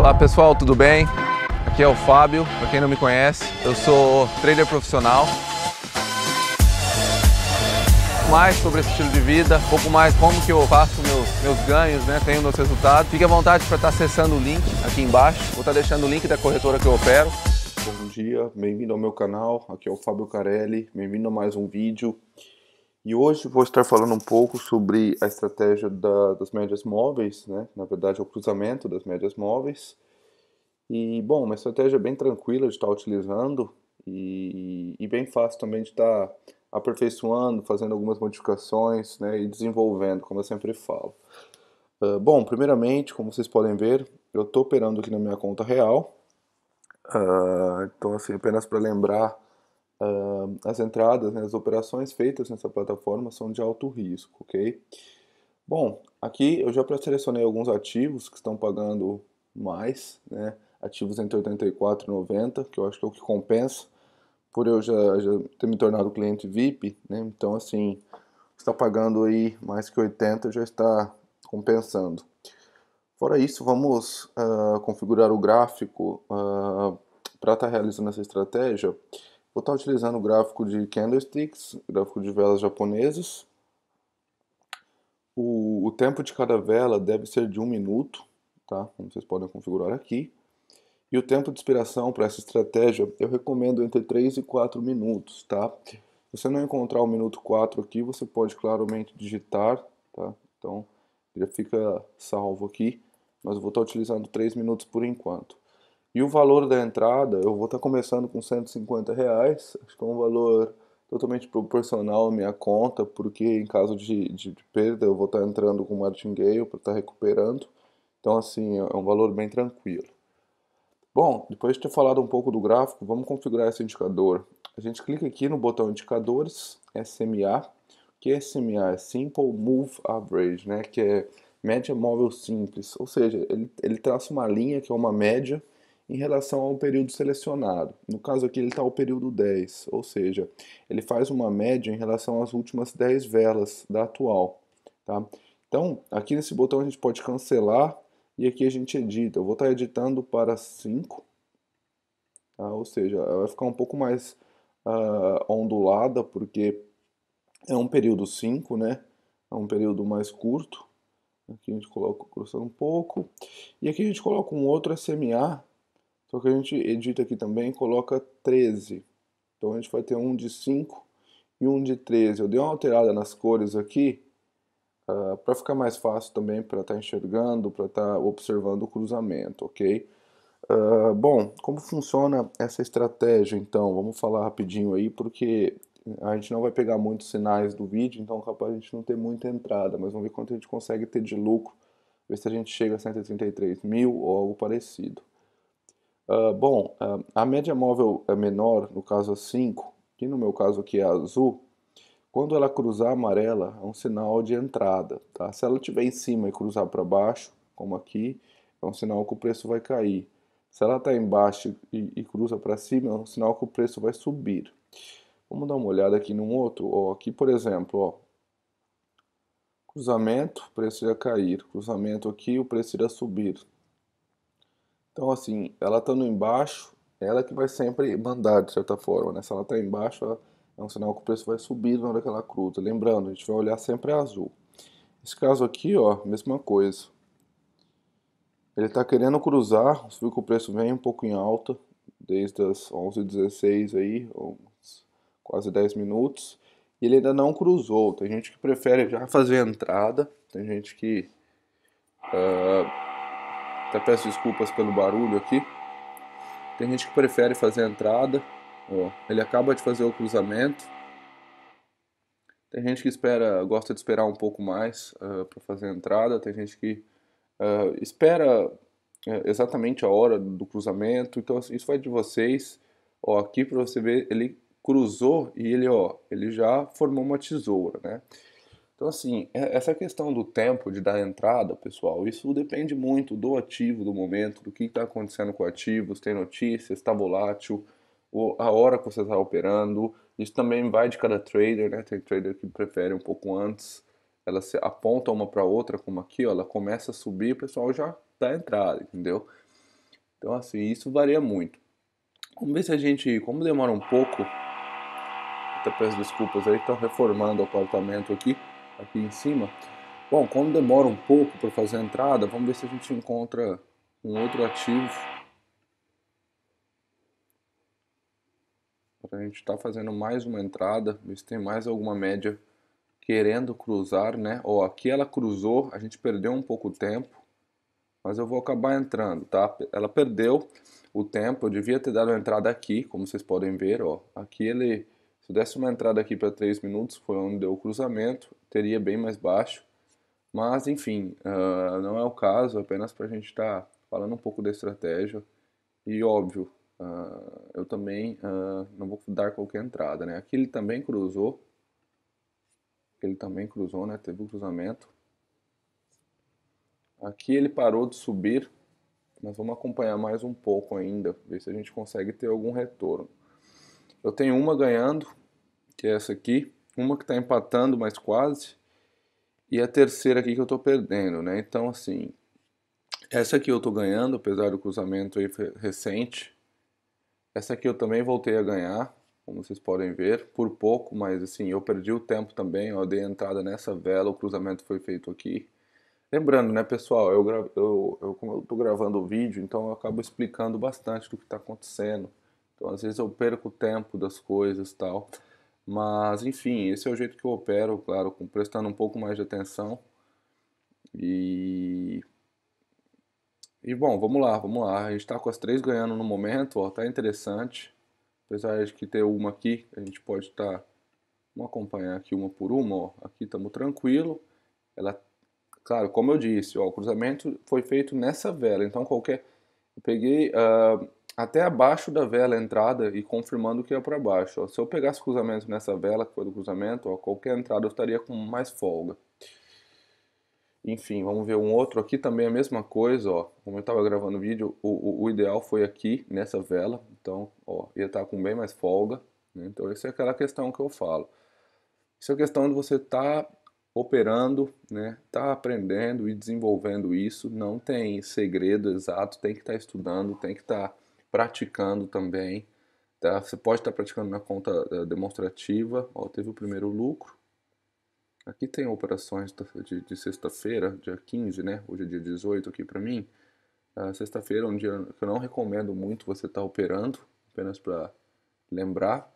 Olá pessoal, tudo bem? Aqui é o Fábio, para quem não me conhece, eu sou trader profissional. Mais sobre esse estilo de vida, um pouco mais como que eu faço meus ganhos, né? Tenho meus resultados. Fique à vontade para estar acessando o link aqui embaixo, vou estar deixando o link da corretora que eu opero. Bom dia, bem-vindo ao meu canal, aqui é o Fábio Carelli, bem-vindo a mais um vídeo. E hoje vou estar falando um pouco sobre a estratégia das médias móveis, né? Na verdade é o cruzamento das médias móveis. E bom, uma estratégia bem tranquila de estar utilizando e bem fácil também de estar aperfeiçoando, fazendo algumas modificações, né? E desenvolvendo, como eu sempre falo. Bom, primeiramente, como vocês podem ver, eu estou operando aqui na minha conta real. Então assim, apenas para lembrar, as entradas, né, as operações feitas nessa plataforma são de alto risco, ok? Bom, aqui eu já selecionei alguns ativos que estão pagando mais, né? Ativos entre 84 e 90, que eu acho que é o que compensa, por eu já ter me tornado cliente VIP, né? Então assim, está pagando aí mais que 80 já está compensando. Fora isso, vamos configurar o gráfico para estar realizando essa estratégia. Vou estar utilizando o gráfico de candlesticks, gráfico de velas japonesas. O tempo de cada vela deve ser de 1 minuto, tá? Como vocês podem configurar aqui. E o tempo de expiração para essa estratégia eu recomendo entre 3 e 4 minutos, tá? Se você não encontrar o minuto 4 aqui, você pode claramente digitar, tá? Então, já fica salvo aqui, mas eu vou estar utilizando 3 minutos por enquanto. E o valor da entrada, eu vou estar começando com R$ 150, acho que é um valor totalmente proporcional à minha conta, porque em caso de perda eu vou estar entrando com martingale para estar recuperando, então assim, é um valor bem tranquilo. Bom, depois de ter falado um pouco do gráfico, vamos configurar esse indicador. A gente clica aqui no botão indicadores, SMA, que é SMA é Simple Move Average, né, que é média móvel simples, ou seja, ele traça uma linha que é uma média em relação ao período selecionado. No caso aqui ele está ao período 10, ou seja, ele faz uma média em relação às últimas 10 velas da atual. Tá? Então, aqui nesse botão a gente pode cancelar e aqui a gente edita. Eu vou estar editando para 5, tá? Ou seja, ela vai ficar um pouco mais ondulada, porque é um período 5, né? É um período mais curto. Aqui a gente coloca cruzando um pouco. E aqui a gente coloca um outro SMA, só que a gente edita aqui também e coloca 13. Então a gente vai ter um de 5 e um de 13. Eu dei uma alterada nas cores aqui, para ficar mais fácil também para estar enxergando, para estar observando o cruzamento, ok? Bom, como funciona essa estratégia então? Vamos falar rapidinho aí, porque a gente não vai pegar muitos sinais do vídeo, então capaz a gente não ter muita entrada, mas vamos ver quanto a gente consegue ter de lucro, ver se a gente chega a 133 mil ou algo parecido. Bom, a média móvel é menor, no caso a 5, que no meu caso aqui é azul. Quando ela cruzar a amarela, é um sinal de entrada, tá? Se ela estiver em cima e cruzar para baixo, como aqui, é um sinal que o preço vai cair. Se ela está embaixo e cruza para cima, é um sinal que o preço vai subir. Vamos dar uma olhada aqui num outro. Ó, aqui, por exemplo, ó, cruzamento, o preço ia cair. Cruzamento aqui, o preço irá subir. Então, assim, ela estando embaixo, ela que vai sempre mandar, de certa forma, né? Se ela está embaixo, é um sinal que o preço vai subir na hora que ela cruza. Lembrando, a gente vai olhar sempre azul. Esse caso aqui, ó, mesma coisa. Ele está querendo cruzar, você viu que o preço vem um pouco em alta, desde as 11h16 aí, quase 10 minutos. E ele ainda não cruzou. Tem gente que prefere já fazer a entrada, tem gente que... até peço desculpas pelo barulho aqui. Tem gente que prefere fazer a entrada, ó, ele acaba de fazer o cruzamento. Tem gente que gosta de esperar um pouco mais para fazer a entrada. Tem gente que espera exatamente a hora do cruzamento. Então isso vai de vocês. Ó, aqui para você ver, ele cruzou e ele já formou uma tesoura, né? Então assim, essa questão do tempo de dar entrada, pessoal, isso depende muito do ativo, do momento, do que está acontecendo com o ativo, se tem notícias, está volátil, a hora que você está operando. Isso também vai de cada trader, né? Tem trader que prefere um pouco antes, ela se aponta uma para outra, como aqui, ó, ela começa a subir, o pessoal já dá entrada, entendeu? Então, assim, isso varia muito. Vamos ver se a gente, como demora um pouco, até peço desculpas aí, estão reformando o apartamento aqui em cima. Bom, como demora um pouco para fazer a entrada, vamos ver se a gente encontra um outro ativo para a gente estar fazendo mais uma entrada, ver se tem mais alguma média querendo cruzar, né? Ó, aqui ela cruzou, a gente perdeu um pouco de tempo, mas eu vou acabar entrando, tá? Ela perdeu o tempo, eu devia ter dado a entrada aqui, como vocês podem ver, ó. Aqui ele, se eu desse uma entrada aqui para 3 minutos, foi onde deu o cruzamento, teria bem mais baixo. Mas, enfim, não é o caso, apenas para a gente estar falando um pouco da estratégia. E, óbvio, eu também não vou dar qualquer entrada, né? Aqui ele também cruzou, né? Teve um cruzamento. Aqui ele parou de subir, mas vamos acompanhar mais um pouco ainda, ver se a gente consegue ter algum retorno. Eu tenho uma ganhando, que é essa aqui, uma que está empatando, mas quase, e a terceira aqui que eu estou perdendo, né? Então, assim, essa aqui eu estou ganhando, apesar do cruzamento aí recente. Essa aqui eu também voltei a ganhar, como vocês podem ver, por pouco, mas assim, eu perdi o tempo também, eu dei entrada nessa vela, o cruzamento foi feito aqui. Lembrando, né, pessoal, como eu estou gravando o vídeo, então eu acabo explicando bastante do que está acontecendo. Então, às vezes eu perco o tempo das coisas e tal. Mas, enfim, esse é o jeito que eu opero, claro, prestando um pouco mais de atenção. E, bom, vamos lá. A gente está com as três ganhando no momento, ó, tá interessante. Apesar de que ter uma aqui, a gente pode estar... Vamos acompanhar aqui uma por uma, ó. Aqui estamos tranquilo. Ela, claro, como eu disse, ó, o cruzamento foi feito nessa vela, então qualquer... Eu peguei até abaixo da vela a entrada e confirmando que é para baixo. Ó. Se eu pegasse cruzamento nessa vela, que foi do cruzamento, ó, qualquer entrada eu estaria com mais folga. Enfim, vamos ver um outro aqui também a mesma coisa, ó. Como eu estava gravando o vídeo, o ideal foi aqui, nessa vela. Então, ó, ia estar com bem mais folga. Né? Então, essa é aquela questão que eu falo. Isso é questão de você estar operando, né? Tá aprendendo e desenvolvendo isso. Não tem segredo exato, tem que estar estudando, tem que estar praticando também. Tá? Você pode estar praticando na conta demonstrativa. Ó, teve o primeiro lucro. Aqui tem operações de sexta-feira, dia 15, né? Hoje é dia 18 aqui para mim. Sexta-feira é um dia que eu não recomendo muito você estar operando, apenas para lembrar.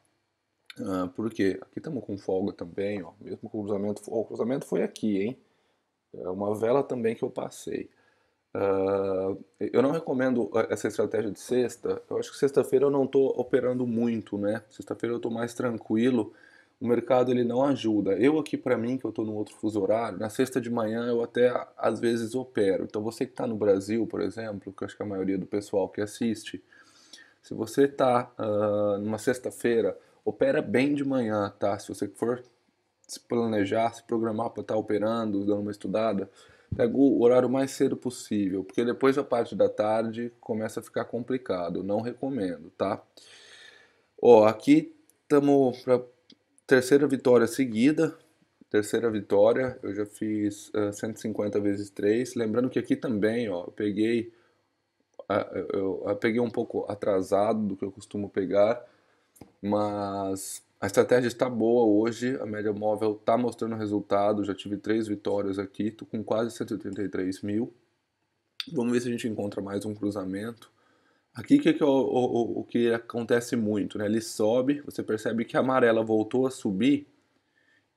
Porque aqui estamos com folga também, ó. Mesmo com o cruzamento, o cruzamento foi aqui, hein? É uma vela também que eu passei. Eu não recomendo essa estratégia de sexta. Eu acho que sexta-feira eu não estou operando muito, né? Sexta-feira eu estou mais tranquilo. O mercado ele não ajuda. Eu aqui para mim, que eu estou no outro fuso horário, na sexta de manhã eu até às vezes opero. Então você que está no Brasil, por exemplo, que eu acho que a maioria do pessoal que assiste, se você está numa sexta-feira, opera bem de manhã, tá? Se você for se planejar, se programar para estar operando, dando uma estudada, pega o horário mais cedo possível, porque depois da parte da tarde começa a ficar complicado. Não recomendo, tá? Ó, aqui estamos para terceira vitória seguida. Terceira vitória, eu já fiz 150 vezes 3. Lembrando que aqui também, ó, eu peguei um pouco atrasado do que eu costumo pegar, mas a estratégia está boa hoje, a média móvel está mostrando resultado, já tive 3 vitórias aqui, estou com quase 183 mil. Vamos ver se a gente encontra mais um cruzamento. Aqui que é o que acontece muito, né? Ele sobe, você percebe que a amarela voltou a subir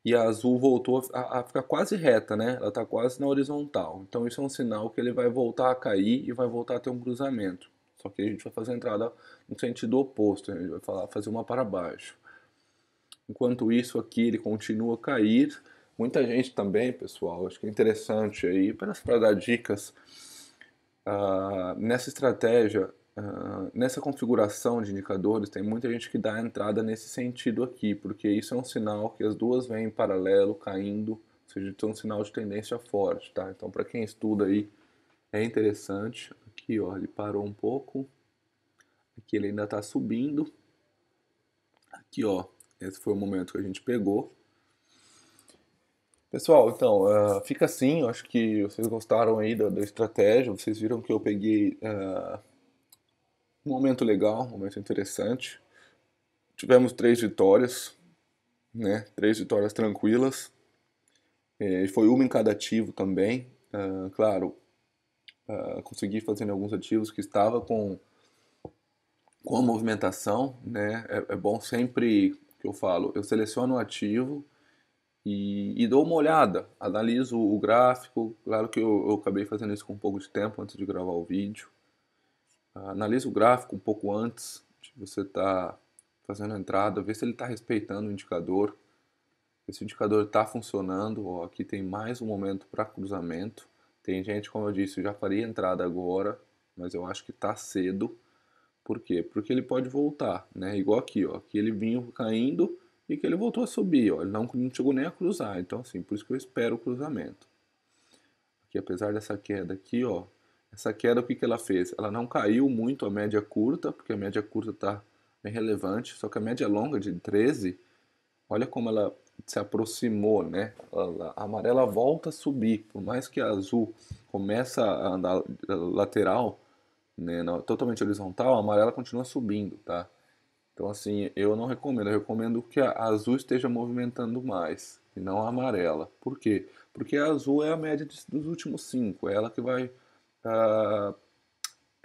e a azul voltou a ficar quase reta, né? Ela está quase na horizontal. Então isso é um sinal que ele vai voltar a cair e vai voltar a ter um cruzamento. Só que a gente vai fazer a entrada no sentido oposto, né? A gente vai fazer uma para baixo. Enquanto isso aqui ele continua a cair. Muita gente também, pessoal, acho que é interessante aí, apenas para dar dicas, nessa estratégia, nessa configuração de indicadores, tem muita gente que dá a entrada nesse sentido aqui, porque isso é um sinal que as duas vêm em paralelo, caindo, ou seja, é um sinal de tendência forte, tá? Então, para quem estuda aí, é interessante. Aqui, ó, ele parou um pouco, aqui ele ainda está subindo, aqui, ó, esse foi o momento que a gente pegou. Pessoal, então, fica assim, eu acho que vocês gostaram aí da estratégia, vocês viram que eu peguei Um momento legal, um momento interessante. Tivemos 3 vitórias, né? 3 vitórias tranquilas. E foi uma em cada ativo também. Claro, consegui fazer em alguns ativos que estava com a movimentação, né? É bom sempre que eu falo, eu seleciono o ativo e dou uma olhada, analiso o gráfico. Claro que eu acabei fazendo isso com um pouco de tempo antes de gravar o vídeo. Analisa o gráfico um pouco antes de você estar fazendo a entrada, ver se ele está respeitando o indicador, ver se o indicador está funcionando. Ó, aqui tem mais um momento para cruzamento. Tem gente, como eu disse, eu já faria entrada agora, mas eu acho que está cedo. Por quê? Porque ele pode voltar, né? Igual aqui, ó. Aqui ele vinha caindo e que ele voltou a subir, ó. Ele não chegou nem a cruzar. Então, assim, por isso que eu espero o cruzamento. Aqui, apesar dessa queda aqui, ó. Essa queda, o que que ela fez? Ela não caiu muito a média curta, porque a média curta tá bem relevante. Só que a média longa de 13, olha como ela se aproximou, né? A amarela volta a subir. Por mais que a azul começa a andar lateral, né, totalmente horizontal, a amarela continua subindo, tá? Então, assim, eu não recomendo. Eu recomendo que a azul esteja movimentando mais e não a amarela. Por quê? Porque a azul é a média dos últimos 5. É ela que vai. ah,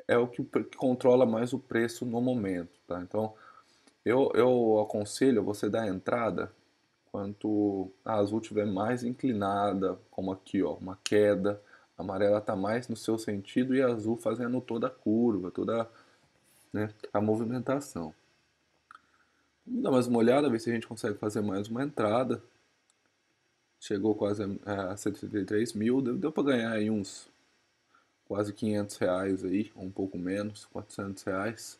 É o que controla mais o preço no momento, tá? Então, eu aconselho você dar a entrada quanto a azul estiver mais inclinada, como aqui, ó, uma queda. A amarela está mais no seu sentido e a azul fazendo toda a curva, toda, né, a movimentação. Vamos dar mais uma olhada, ver se a gente consegue fazer mais uma entrada. Chegou quase a 133 mil, deu para ganhar aí uns quase R$ 500 aí, ou um pouco menos, R$ 400.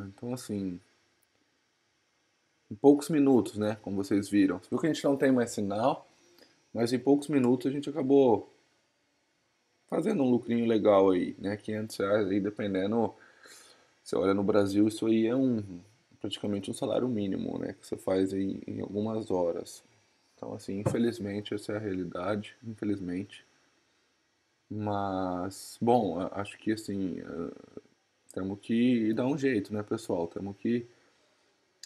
Então assim, em poucos minutos, né, como vocês viram. Você viu que a gente não tem mais sinal, mas em poucos minutos a gente acabou fazendo um lucrinho legal aí, né, R$ 500 aí, dependendo. Você olha no Brasil, isso aí é praticamente um salário mínimo, né, que você faz em algumas horas. Então, assim, infelizmente, essa é a realidade, infelizmente. Mas, bom, acho que, assim, temos que dar um jeito, né, pessoal? Temos que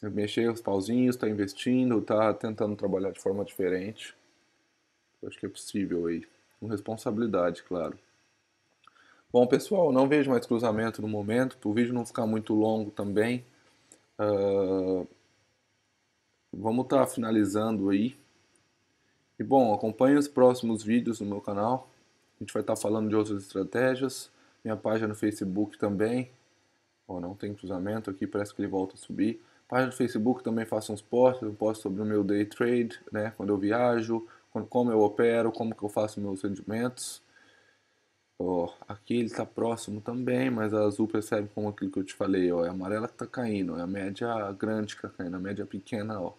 mexer os pauzinhos, tá investindo, tá tentando trabalhar de forma diferente. Eu acho que é possível aí, com responsabilidade, claro. Bom, pessoal, não vejo mais cruzamento no momento, para o vídeo não ficar muito longo também. ah, Vamos estar finalizando aí. E bom, acompanhe os próximos vídeos no meu canal. A gente vai estar falando de outras estratégias. Minha página no Facebook também. Ó, não tem cruzamento aqui, parece que ele volta a subir. Página do Facebook também faço uns posts. Eu posto sobre o meu day trade, né? Quando eu viajo, como eu opero, como que eu faço meus rendimentos. Ó, aqui ele está próximo também, mas a azul percebe como aquilo que eu te falei, ó, é a amarela que está caindo, é a média grande que está caindo, a média pequena, ó,